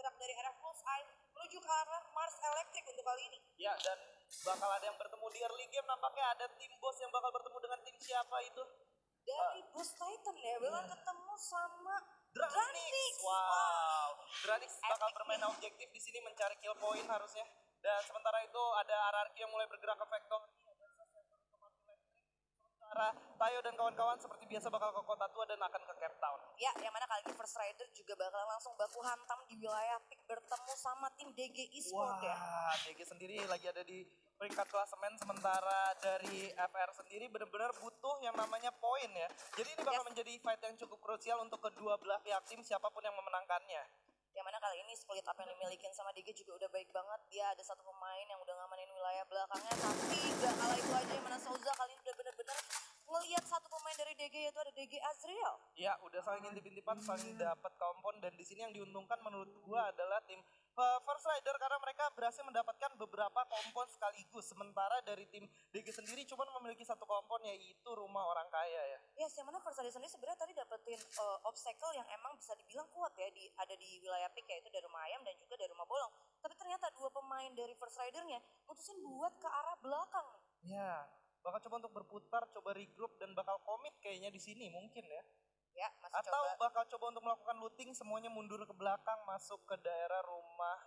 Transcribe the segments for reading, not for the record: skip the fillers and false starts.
bergerak dari arah Bullseye menuju ke arah Mars Electric untuk kali ini. Ya, dan bakal ada yang bertemu di early game, nampaknya ada tim boss yang bakal bertemu dengan tim siapa itu? Dari Ghost Titan ya, bakal ketemu sama Dranix. Wow, Dranix bakal bermain objektif di sini mencari kill point harusnya. Dan sementara itu ada RRQ yang mulai bergerak ke Factory. Sementara Tayo dan kawan-kawan seperti biasa bakal ke Kota Tua dan akan ke Cape Town. Ya, yang mana kali ini First Rider juga bakal langsung baku hantam di wilayah pick bertemu sama tim DG Esport ya. Wah, DG sendiri lagi ada di peringkat klasemen, sementara dari FR sendiri benar-benar butuh yang namanya poin ya. Jadi ini bakal menjadi fight yang cukup krusial untuk kedua belah pihak tim siapapun yang memenangkannya. Yang mana kali ini split up yang dimilikin sama DG juga udah baik banget. Dia ada satu pemain yang udah ngamanin wilayah belakangnya, tapi gak kalah itu aja, yang mana Souza kali ini udah bener-bener ngelihat satu pemain dari DG, yaitu ada DG Azriel. Ya, udah saling intip-intipan, saling dapat kompon, dan di sini yang diuntungkan menurut gua adalah tim First Rider karena mereka berhasil mendapatkan beberapa kompon sekaligus. Sementara dari tim DG sendiri cuma memiliki satu kompon, yaitu rumah orang kaya ya. Yes, yang mana First Rider sendiri sebenarnya tadi dapetin obstacle yang emang bisa dibilang kuat ya, ada di wilayah pick, yaitu dari rumah ayam dan juga dari rumah bolong. Tapi ternyata dua pemain dari First Rider-nya mutusin buat ke arah belakang nih. Ya, bakal coba untuk berputar, coba regroup dan bakal komit kayaknya di sini mungkin ya. Ya, masih Atau coba. bakal coba untuk melakukan looting, semuanya mundur ke belakang masuk ke daerah rumah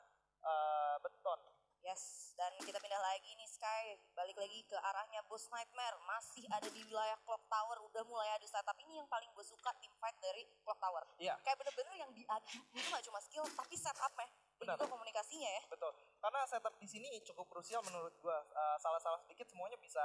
beton. Yes, dan kita pindah lagi nih Sky, balik lagi ke arahnya Boss Nightmare, masih ada di wilayah Clock Tower, udah mulai ada setup. Ini yang paling gue suka tim fight dari Clock Tower. Iya. Kayak bener-bener yang diadu itu gak cuma skill, tapi setupnya dan juga komunikasinya ya. Betul, karena setup di sini cukup krusial menurut gua. Salah-salah sedikit semuanya bisa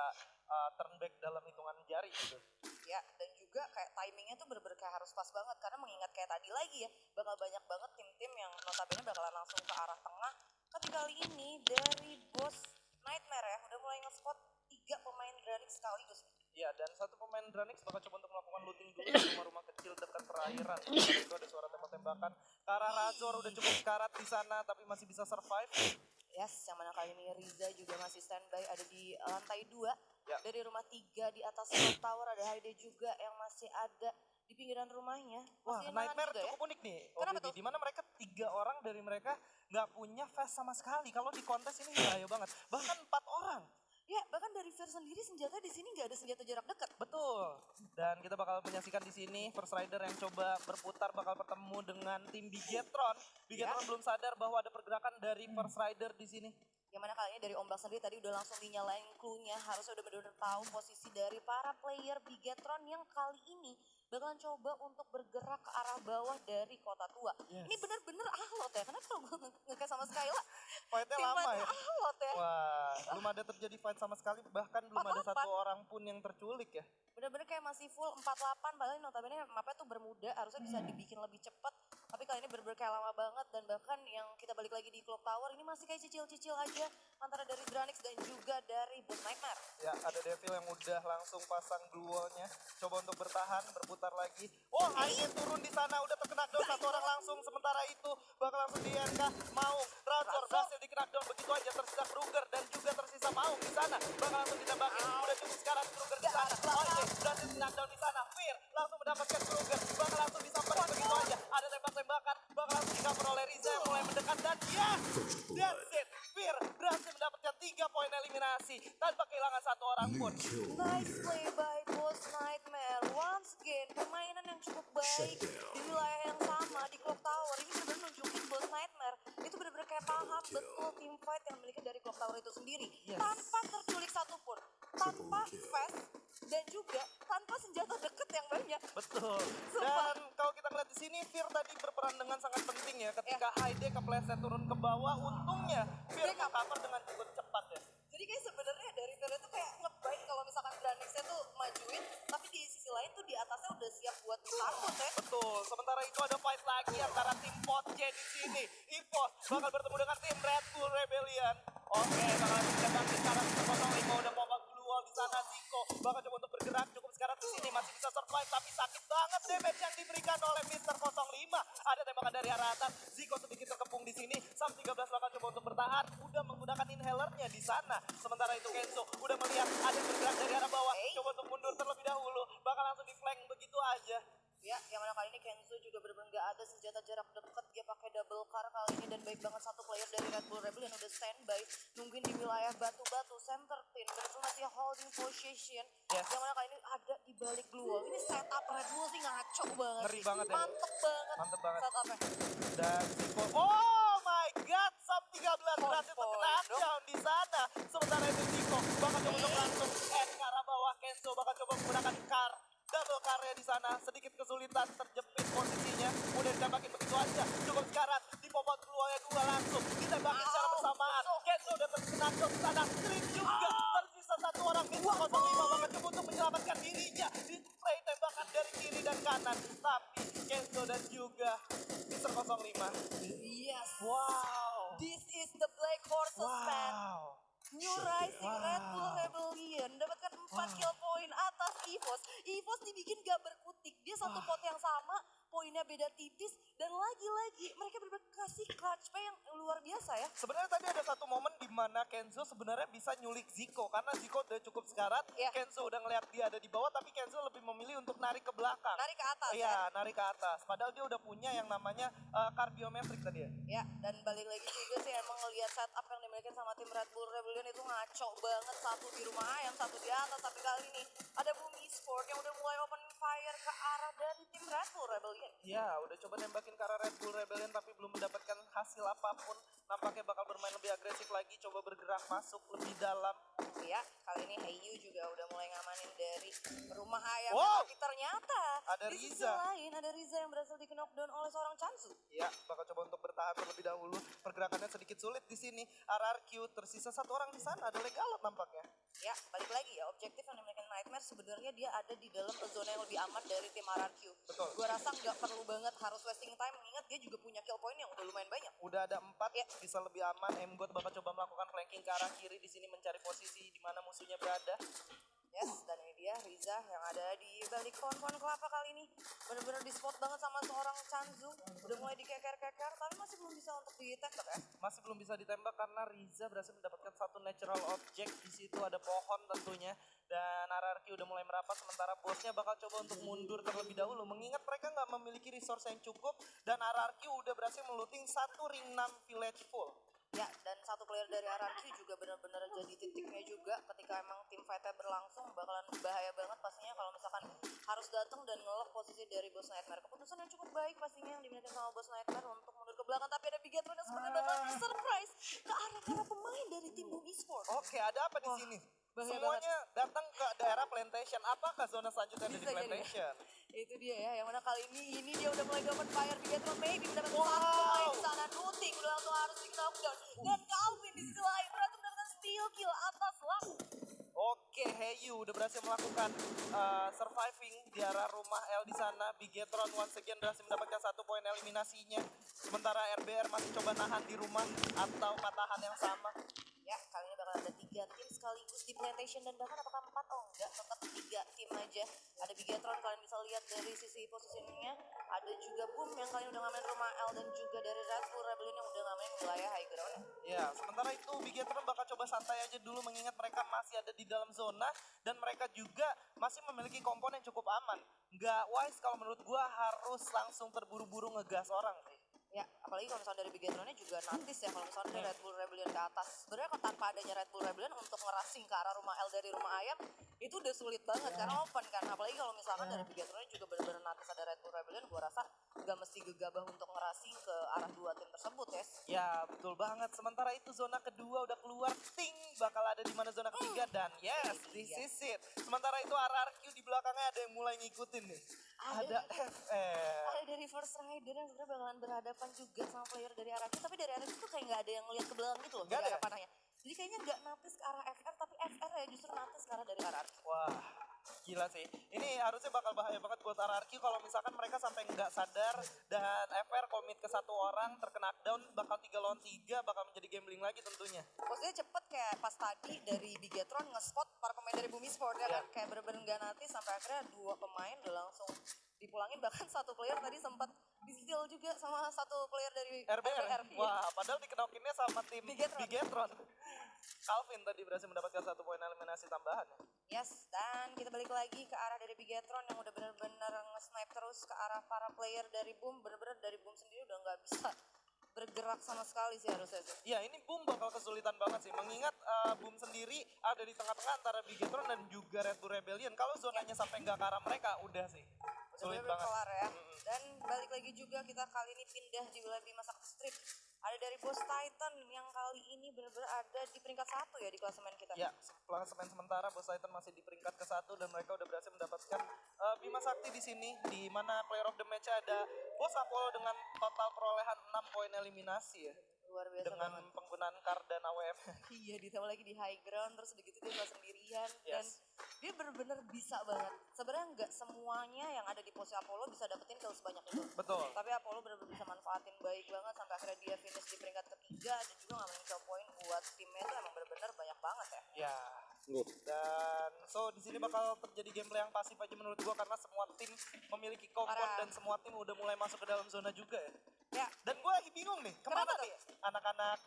turn back dalam hitungan jari gitu. Ya, dan juga kayak timingnya tuh bener-bener kayak harus pas banget, karena mengingat kayak tadi lagi ya, bakal banyak banget tim-tim yang notabene bakalan langsung ke arah tengah. Tapi kali ini dari Boss Nightmare ya, udah mulai nge-spot 3 pemain Dranix sekaligus. Iya, dan satu pemain Dranix bakal coba untuk melakukan looting dulu di rumah-rumah kecil dekat perairan. Sementara itu ada suara tembak-tembakan. Kara Razor udah cukup sekarat di sana tapi masih bisa survive. Yes, yang mana kali ini Riza juga masih standby ada di lantai 2. Ya. Dari rumah 3 di atas Clock Tower ada Haide juga yang masih ada di pinggiran rumahnya. Wah, Masih Nightmare juga cukup unik nih. Kenapa tuh? Di mana mereka 3 orang dari mereka nggak punya vest sama sekali. Kalau di kontes ini bahaya banget. Bahkan 4 orang. Ya, bahkan dari Fir sendiri senjata di sini nggak ada senjata jarak dekat. Betul. Dan kita bakal menyaksikan di sini First Rider yang coba berputar bakal bertemu dengan tim Bigetron. Bigetron belum sadar bahwa ada pergerakan dari First Rider di sini. Yang mana kali ini dari Ombak sendiri tadi udah langsung dinyalain clue-nya. Harusnya udah benar-benar tahu posisi dari para player Bigetron yang kali ini bakalan coba untuk bergerak ke arah bawah dari Kota Tua. Yes. Ini bener-bener alot ya, karena kalau gue nge-cash sama Skyla, Fightnya lama ya. alot ya. Wah, belum ada terjadi fight sama sekali. Bahkan belum ada 48. satu orang pun yang terculik ya. Bener-bener kayak masih full 48, padahal notabene mapnya tuh bermuda, harusnya bisa dibikin lebih cepat. Tapi kali ini bener-bener kayak lama banget, dan bahkan yang kita balik lagi di Clock Tower ini masih kayak cicil-cicil aja antara dari Dranix dan juga dari Boss Nightmare. Ya, ada Devil yang udah langsung pasang duonya. Coba untuk bertahan, berputar lagi. Oh, Aiden turun di sana, udah terkena down satu orang langsung. Sementara itu bakal langsung di NK. Maung, Razor berhasil di knockdown begitu aja. Tersisa Kruger dan juga tersisa Maung di sana. Bakal langsung ditembakin. Udah cukup sekarang Kruger di sana. Oke, berhasil di knockdown di sana. Fear langsung mendapatkan Kruger. Bakal langsung disamperin begitu aja. Ada tembak-tembakan. Bakal langsung di-cover oleh Riza yang mulai mendekat. Dan yes, that's it. Fear berhasil mendapatkan 3 poin eliminasi tanpa kehilangan satu orang pun. Nice play by Boss Nightmare. Once again, permainan yang cukup baik di wilayah yang sama di Clock Tower. Ini benar-benar nunjukin Boss Nightmare itu benar-benar kayak paham betul team fight yang dimiliki dari Clock Tower itu sendiri. Yes. Tanpa terculik satupun, tanpa fast, dan juga tanpa senjata deket yang banyak. Betul. Sumpah. Dan kalau kita lihat di sini, Fear tadi berperan dengan sangat penting ya. Ketika Haide kepleset turun ke bawah, untungnya Fear cover dengan cukup cepat ya. Jadi kayak sebenarnya dari Vero tuh kayak ngebaik kalau misalkan Dranixnya tuh majuin, tapi di sisi lain tuh di atasnya udah siap buat takut ya. Betul. Sementara itu ada fight lagi antara tim Potje di sini. Ipos bakal bertemu dengan tim Red Bull Rebellion. Oke, bakal ditembaki sekarang Mr. 05 udah mau blue wall di sana. Ziko bakal coba untuk bergerak cukup sekarang di sini masih bisa survive tapi sakit banget damage yang diberikan oleh Mr. 05. Ada tembakan dari arah atas. Ziko sedikit terkepung di sini. Sam 13 bakal coba untuk bertahan. Udah menggunakan inhalernya di sana. Sementara itu Kenzo udah melihat ada yang bergerak dari arah bawah. Coba untuk mundur terlebih dahulu. Bakal langsung di flank begitu aja. Ya, yang mana kali ini Kenzo juga bener-bener gak ada senjata jarak dekat, dia pakai double car kali ini dan baik banget satu player dari Red Bull Rebel yang udah standby nungguin di wilayah batu-batu center pin berarti masih holding position Yes. yang mana kali ini ada di balik blue wall. Ini setup Red Bull sih ngaco banget Ngeri sih. banget ya. Mantep banget Mantep banget. setupnya. Dan Zico, oh my god, Sam 13 berhasil Point terkena dong. down di sana. Sementara itu Zico bakal coba untuk langsung end ke arah bawah. Kenzo bakal coba menggunakan car. Double carnya di sana, sedikit kesulitan terjepit posisinya. Udah ditembakin begitu aja. Cukup sekarang di pop-out peluangnya dua langsung ditembakin secara bersamaan. Kenzo udah terkena down di sana. Slip juga. Tersisa satu orang. Kenzo 05 bakal coba untuk menyelamatkan dirinya. Di play tembakan dari kiri dan kanan. Tapi Kenzo dan juga Mr. 05. Yes. Wow. This is the Black Horses man. Wow. New Rising Red Bull Wow. Rebellion dapatkan 4 kill point atas EVOS. EVOS dibikin gak berkutik. Dia satu pot yang sama, poinnya beda tipis dan lagi-lagi mereka kasih clutch play yang luar biasa ya. Sebenarnya tadi ada satu momen di mana Kenzo sebenarnya bisa nyulik Zico karena Zico udah cukup sekarat. Iya. Kenzo udah ngeliat dia ada di bawah tapi Kenzo lebih memilih untuk narik ke belakang. Narik ke atas Iya, ya. narik ke atas. Padahal dia udah punya yang namanya cardiometric tadi ya. Ya, dan balik lagi juga sih emang ngelihat setup yang dimiliki sama tim Red Bull Rebellion itu ngaco banget. Satu di rumah ayam, satu di atas. Tapi kali ini ada Boom Esport yang udah mulai open fire ke arah dari tim Red Bull Rebellion. Iya, udah coba nembakin ke arah Red Bull Rebellion tapi belum mendapatkan hasil apapun. Nampaknya bakal bermain lebih agresif lagi, coba bergerak masuk lebih dalam. Ya, kali ini Heyu juga udah mulai ngamanin dari rumah ayam. Wow. Tapi ternyata Ada di sisi Riza. lain ada Riza yang berhasil di knockdown oleh seorang Chansu. Ya, bakal coba untuk bertahan terlebih dahulu. Pergerakannya sedikit sulit di sini. RRQ tersisa satu orang di sana, ada Legalot nampaknya. Ya, balik lagi ya, objektif yang dimiliki Nightmare sebenarnya dia ada di dalam zona yang lebih aman dari tim RRQ. Betul. Gue rasa nggak perlu banget harus wasting time, mengingat dia juga punya kill point yang udah lumayan banyak. Udah ada 4, Ya. bisa lebih aman. Mgot bakal coba melakukan flanking ke arah kiri di sini mencari posisi di mana musuhnya berada. Yes, dan ini dia Riza yang ada di balik pohon-pohon kelapa kali ini. Bener-bener di spot banget sama seorang Chanzu. Udah mulai dikeker-keker, tapi masih belum bisa untuk ditembak ya. Masih belum bisa ditembak karena Riza berhasil mendapatkan satu natural object. Di situ ada pohon tentunya. Dan RRQ udah mulai merapat sementara bosnya bakal coba untuk mundur terlebih dahulu. Mengingat mereka nggak memiliki resource yang cukup dan RRQ udah berhasil melooting satu ring 6 village full. Ya, dan satu player dari RRQ juga benar-benar jadi titiknya juga ketika emang tim fight-nya berlangsung bakalan bahaya banget pastinya kalau misalkan harus datang dan ngelock posisi dari Boss Nightmare. Keputusan yang cukup baik pastinya yang dimiliki sama Boss Nightmare untuk mundur ke belakang, tapi ada Bigatron yang sebenarnya bakal surprise ke arah para pemain dari tim Boom Esport. Oke, ada apa di Wah, sini? bahaya Semuanya datang ke daerah plantation. Apakah zona selanjutnya ada di Bisa jadi ya. plantation? Itu dia ya, yang mana kali ini dia udah mulai open fire. Bigatron maybe mendapatkan Wow. satu pemain di sana. Nuting udah langsung harus di knockdown. Dan Calvin di sisi lain berhasil mendapatkan steal kill atas Lam. Oke, Heyu udah berhasil melakukan surviving di arah rumah L di sana. Bigetron once again berhasil mendapatkan satu poin eliminasinya. Sementara RBR masih coba nahan di rumah atau patahan yang sama. Ya, kali ini bakal ada 3 tim sekaligus di plantation dan bahkan apakah 4? Oh enggak, tetap 3 tim aja. Ada Bigatron, kalian bisa lihat dari sisi positioningnya. Ada juga Boom yang kalian udah ngamain rumah L dan juga dari Red Bull Rebellion yang udah ngamain wilayah high ground. Ya, sementara itu Bigetron bakal coba santai aja dulu mengingat mereka masih ada di dalam zona dan mereka juga masih memiliki komponen yang cukup aman. Nggak wise kalau menurut gua harus langsung terburu-buru ngegas orang sih. Ya, apalagi kalau misalnya dari Bigatronnya juga natis ya kalau misalnya dari Red Bull Rebellion ke atas. Sebenarnya kalau tanpa adanya Red Bull Rebellion untuk ngerasing ke arah rumah L dari rumah ayam itu udah sulit banget karena open kan. Apalagi kalau misalkan dari Bigatronnya juga benar-benar natis ada Red Bull Rebellion, gua rasa gak mesti gegabah untuk ngerasing ke arah 2 tim tersebut ya. Ya, betul banget. Sementara itu zona kedua udah keluar, ting bakal ada di mana zona ketiga dan yes, this is it. Sementara itu RRQ di belakangnya ada yang mulai ngikutin nih. Ada FR. Ada dari First Rider yang sebenarnya bakalan berhadapan juga sama player dari RRQ, tapi dari RRQ tuh kayak nggak ada yang ngeliat ke belakang gitu loh, Nggak dari ada. arah panahnya. Jadi kayaknya nggak natis ke arah FR, tapi FR ya justru natis ke arah dari RRQ. Wah, gila sih. Ini harusnya bakal bahaya banget buat RRQ kalau misalkan mereka sampai nggak sadar dan FR komit ke satu orang terkena down bakal 3 lawan 3 bakal menjadi gambling lagi tentunya. Maksudnya cepet kayak pas tadi dari Bigatron nge-spot para pemain dari Bumi Sport ya kan. Kayak bener-bener nggak natis sampai akhirnya 2 pemain udah langsung dipulangin. Bahkan satu player tadi sempat di-steal juga sama satu player dari RBR. Wah, padahal dikenokinnya sama tim Bigetron. Bigetron. Calvin tadi berhasil mendapatkan satu poin eliminasi tambahan. Yes, dan kita balik lagi ke arah dari Bigatron yang udah bener-bener nge-snipe terus ke arah para player dari Boom. Bener-bener dari Boom sendiri udah nggak bisa bergerak sama sekali sih harusnya sih. Ya ini Boom bakal kesulitan banget sih. Mengingat Boom sendiri ada di tengah-tengah antara Bigetron dan juga Red Bull Rebellion. Kalau zonanya sampai nggak ke arah mereka, udah sih. Sulit Udah banget. kelar ya. Dan balik lagi juga kita kali ini pindah di wilayah Bima Sakti Street. Ada dari Boss Titan yang kali ini benar-benar ada di peringkat 1 ya di klasemen kita. Ya, klasemen sementara Boss Titan masih di peringkat ke-1 dan mereka udah berhasil mendapatkan Bima Sakti di sini, di mana player of the match ada Boss Apollo dengan total perolehan 6 poin eliminasi ya. Luar biasa Dengan banget. penggunaan card dan AWM. Iya, ditambah lagi di high ground, terus begitu dia nggak sendirian. Dan Yes. dia bener-bener bisa banget. Sebenarnya nggak semuanya yang ada di pose Apollo bisa dapetin kill sebanyak itu. Betul. Tapi Apollo bener-bener bisa manfaatin baik banget sampai akhirnya dia finish di peringkat ketiga dan juga ngamenin kill point buat timnya itu emang bener-bener banyak banget ya. Ya. Dan so di sini bakal terjadi gameplay yang pasif aja menurut gua karena semua tim memiliki kompon Parah. dan semua tim udah mulai masuk ke dalam zona juga ya. Ya, Dan gue lagi bingung nih, kemana Kenapa tuh? nih anak-anak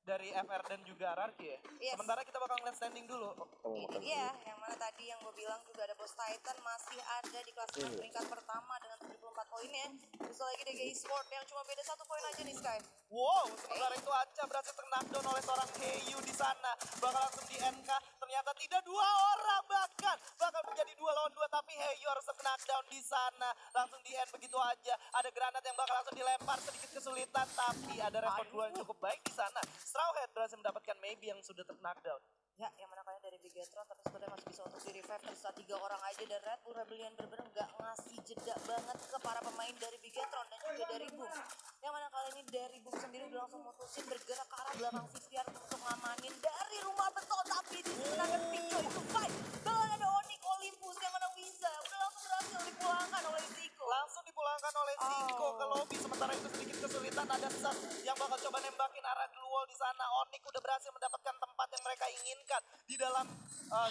dari FR dan juga RRQ ya? Yes. Sementara kita bakal ngeliat standing dulu. ini dia yang mana tadi yang gue bilang juga ada Boss Titan masih ada di klasemen peringkat pertama dengan 74 poinnya. Terus lagi DGI Sport yang cuma beda 1 poin aja nih Sky. Wow, sementara itu Aca berhasil knockdown oleh seorang Heyu di sana. Bakal langsung di NK, ternyata tidak 2 orang bahkan. Bakal menjadi 2 lawan 2 tapi Heyu harus knockdown di sana. Langsung di end begitu aja. Ada granat yang bakal langsung dilempar, sedikit kesulitan tapi ada respon dua yang cukup baik di sana. Strawhead berhasil mendapatkan maybe yang sudah knockdown. Ya, yang mana kalian dari Bigetron tapi sebenarnya masih bisa untuk di revive tersisa 3 orang aja dan Red Bull Rebellion bener-bener gak ngasih jeda banget ke para pemain dari Bigetron dan juga dari Boom. Yang mana kali ini dari Boom sendiri udah langsung mutusin bergerak ke arah belakang Sistiar untuk ngamanin dari rumah beton tapi di sini ada Big Joy to fight. Bahkan ada Onyx Olympus yang mana Wiza udah langsung berhasil dipulangkan oleh Zico. Langsung dipulangkan oleh Zico ke lobby. Sementara itu sedikit kesulitan ada Sas yang bakal coba nembakin arah Glue Wall di sana. Onyx udah berhasil mendapatkan tempat yang mereka inginkan di dalam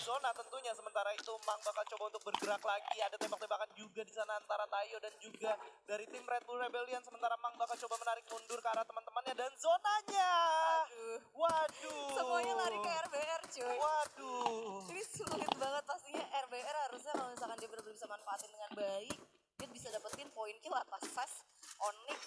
zona tentunya. Sementara itu Mang bakal coba untuk bergerak lagi. Ada tembak-tembakan juga di sana antara Tayo dan juga dari tim Red Bull Rebellion. Sementara Mang bakal coba menarik mundur ke arah teman-temannya dan zonanya. Aduh. Waduh. Semuanya lari ke RBR cuy. Waduh. Ini sulit banget pastinya RBR harusnya kalau misalkan dia benar-benar bisa manfaatin dengan baik dia bisa dapetin poin kill atas Sas, Onyx,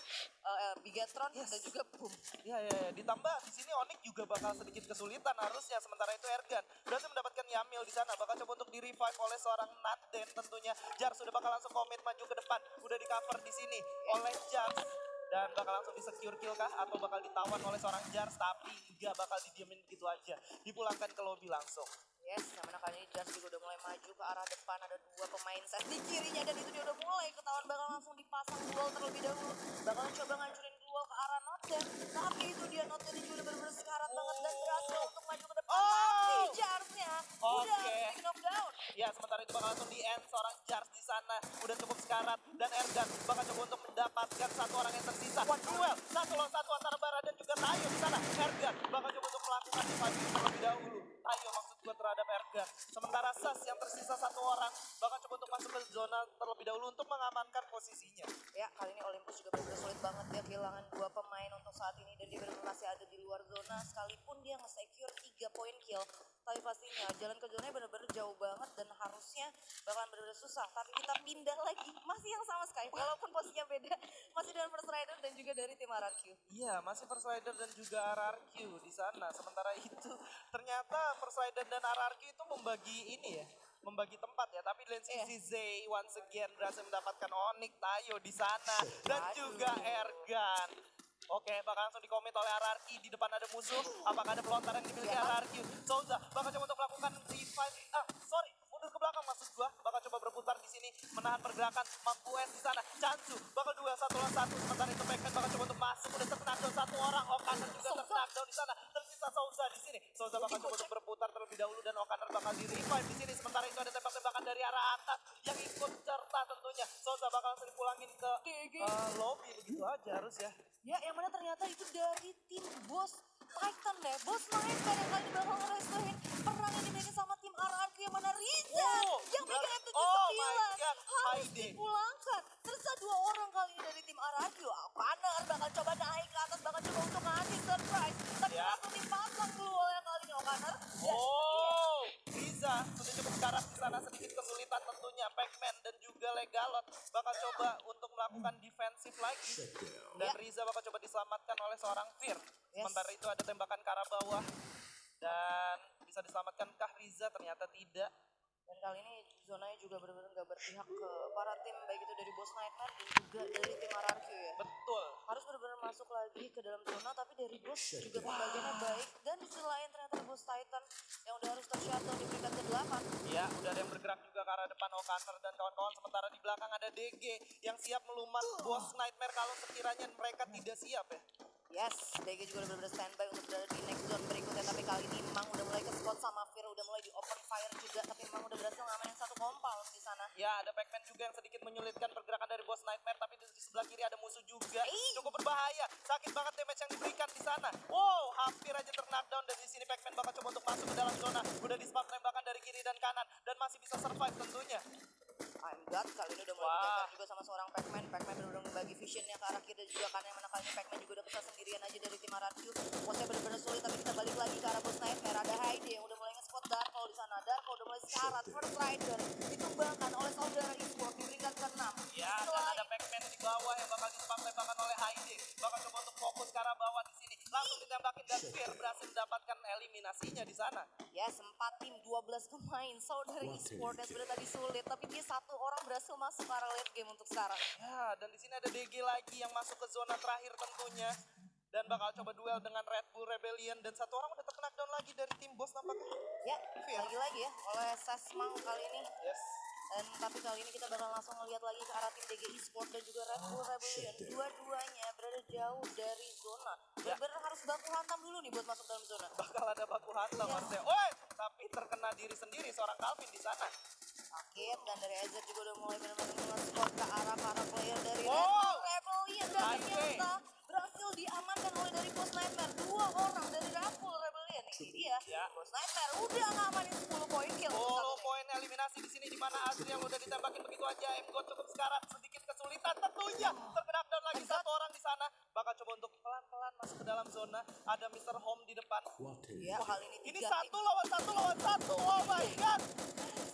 Bigetron Yes. dan juga Boom. Ya, ditambah di sini Onyx juga bakal sedikit kesulitan harusnya. Sementara itu Ergan berhasil mendapatkan Yamil di sana, bakal coba untuk di revive oleh seorang Natden tentunya. Jar sudah bakal langsung komit maju ke depan, udah di cover di sini oleh Jar dan bakal langsung di secure kill kah atau bakal ditawan oleh seorang Jar, tapi nggak bakal didiemin begitu aja, dipulangkan ke lobby langsung. Yes, yang mana kali ini Jars juga udah mulai maju ke arah depan. Ada 2 pemain set di kirinya dan itu dia udah mulai ketahuan bakal langsung dipasang duel terlebih dahulu. Bakal coba ngancurin duel ke arah Noten. Tapi itu dia Noten juga udah bener-bener sekarat banget dan berhasil untuk maju ke depan. Tapi Jarsnya udah Oke. di knockdown. Ya, sementara itu bakal langsung di end seorang Jars di sana udah cukup sekarat dan Ergan bakal coba untuk mendapatkan 1 orang yang tersisa. Duel 1 lawan 1 antara Bara dan juga Tayo di sana. Ergan bakal coba untuk melakukan invasi terlebih dahulu. Tayo maksud gue terhadap Ergan. Sementara Sas yang tersisa 1 orang bakal coba untuk masuk ke zona terlebih dahulu untuk mengamankan posisinya. Ya, kali ini Olympus juga benar-benar sulit banget dia kehilangan 2 pemain untuk saat ini dan dia benar-benar masih ada di luar zona sekalipun dia nge-secure 3 poin kill. Tapi pastinya jalan ke zonanya benar-benar jauh banget dan harusnya bakalan benar-benar susah. Tapi kita pindah lagi, masih yang sama Sky walaupun posisinya beda. Masih dengan First Rider dan juga dari tim RRQ. Iya, masih First Rider dan juga RRQ di sana. Sementara itu ternyata First Rider dan RRQ itu membagi ini ya, membagi tempat ya. Tapi di lain sisi Zay once again berhasil mendapatkan Onyx, Tayo di sana dan juga Ergan. Oke, bakal langsung dikomit oleh RRQ. Di depan ada musuh. Apakah ada pelontaran yang dimiliki RRQ? Souza bakal coba untuk melakukan revive. Mundur ke belakang maksud gua. Bakal coba berputar di sini, menahan pergerakan. Mampu S di sana. Chansu bakal duel 1 lawan 1. Sementara itu Backman bakal coba untuk masuk. Udah terknackdown 1 orang. Okaner juga terknackdown di sana. Tersisa Souza di sini. Souza bakal coba untuk berputar terlebih dahulu dan Okaner bakal di revive di sini. Sementara itu ada tembak-tembakan dari arah atas yang ikut serta tentunya. Souza bakal langsung dipulangin ke lobby begitu aja harus ya. Ya, yang mana ternyata itu dari tim Boss Titan deh. Boss Nightmare yang kali ini bakal ngerestorin perang yang dimiliki sama tim RRQ yang mana Riza yang peringkat 79 oh my God, harus Heidi. dipulangkan. Tersisa 2 orang kali ini dari tim RRQ. Alpaner bakal coba naik ke atas, bakal coba untuk ngasih surprise. Tapi Ya. langsung dipasang dulu yang kali ini Alpaner. Oh, Riza sudah cukup karat di sana, sedikit kesulitan tentunya. Pac-Man dan juga Legalot bakal coba untuk melakukan melakukan defensif lagi. Dan Riza bakal coba diselamatkan oleh seorang Fir. Sementara itu ada tembakan ke arah bawah. Dan bisa diselamatkankah Riza? Ternyata tidak. Dan kali ini zonanya juga benar-benar gak berpihak ke para tim, baik itu dari Boss Nightmare dan juga dari tim RRQ ya. Betul. Harus benar-benar masuk lagi ke dalam zona, tapi dari Boss juga pembagiannya baik. Dan di sisi lain ternyata Boss Titan yang udah harus tershutdown di peringkat ke-8. Ya, udah ada yang bergerak juga ke arah depan O'Connor dan kawan-kawan. Sementara di belakang ada DG yang siap melumat Boss Nightmare kalau sekiranya mereka tidak siap ya. Yes, DG juga udah benar-benar standby untuk berada di next zone berikutnya. Tapi kali ini memang udah mulai ke spot sama Fir, udah mulai di open fire juga. Tapi memang udah berhasil ngamanin satu compound di sana. Ya, ada Pac-Man juga yang sedikit menyulitkan pergerakan dari Boss Nightmare. Tapi di sebelah kiri ada musuh juga. Cukup berbahaya. Sakit banget damage yang diberikan di sana. Wow, hampir aja ter-knockdown. Dan di sini Pac-Man bakal coba untuk masuk ke dalam zona. Udah di-spam tembakan dari kiri dan kanan. Dan masih bisa survive tentunya. I'm God, kali ini udah mulai dikejar juga sama seorang Pac-Man. Pac-Man benar-benar membagi visionnya ke arah kiri dan juga kanan. Yang mana kali ini Pac-Man juga udah kesal sendirian aja dari tim RRQ. Posnya benar-benar sulit, tapi kita balik lagi ke arah Boss Nightmare. Ada Heidi yang udah mulai nge-spot Darko di sana. Darko udah mulai sekarat. First Rider ditumbangkan oleh saudara eSport di peringkat ke-6. Ya, dan ada Pac-Man di bawah yang bakal di-spam tembakan oleh Heidi. Bakal coba untuk fokus ke arah bawah di sini. Langsung ditembakin dan Fear berhasil mendapatkan eliminasinya di sana. Ya, 4 tim 12 pemain saudara eSport yang sebenarnya tadi sulit, tapi dia satu orang berhasil masuk ke arah late game untuk sekarang. Ya, dan di sini ada DG lagi yang masuk ke zona terakhir tentunya. Dan bakal coba duel dengan Red Bull Rebellion. Dan satu orang udah ter-knockdown lagi dari tim Boss nampaknya. Ya, Fear. lagi-lagi ya oleh Sesmang kali ini. Yes. Dan tapi kali ini kita bakal langsung ngeliat lagi ke arah tim DG Esports dan juga Red Bull Rebellion. Dua-duanya berada jauh dari zona. Benar-benar harus baku hantam dulu nih buat masuk dalam zona. Bakal ada baku hantam harusnya. Oi, tapi terkena diri sendiri seorang Calvin di sana. Sakit, dan dari EZ juga udah mulai benar-benar nge-spot ke arah para player dari Red Wow. Bull Rebellion. Dan Highway. ternyata berhasil diamankan oleh dari Boss Nightmare. 2 orang dari Red Bull Rebellion. Ini dia, Ya. Boss Nightmare udah ngamanin 10 poin kill. untuk saat 10 ini. poin eliminasi di sini, di mana Azri yang udah ditembakin begitu aja. M-God cukup sekarat, sedikit kesulitan tentunya. Terkena lagi satu orang di sana. Bakal coba untuk pelan-pelan masuk ke dalam zona. Ada Mr. Home di depan. Ya, kali ini Ini 3 satu lawan satu. Oh my god.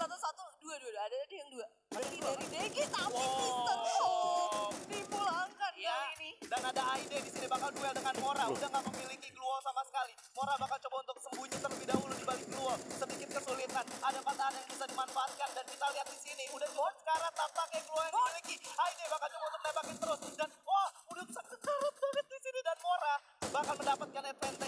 satu, dua, ada yang dua. Dari DG, tapi Wow. Mr. Home dipulangkan Ya, kali ini. dan ada Aide di sini bakal duel dengan Mora. Udah nggak memiliki Gluo sama sekali. Mora bakal coba untuk sembunyi terlebih dahulu di balik Gluo. Sedikit kesulitan. Ada patahan yang bisa dimanfaatkan dan kita lihat di sini udah cukup sekarat tampaknya Gluo yang dimiliki. Aide bakal coba untuk nembakin terus dan wah, udah sekarat banget di sini dan Mora bakal mendapatkan advantage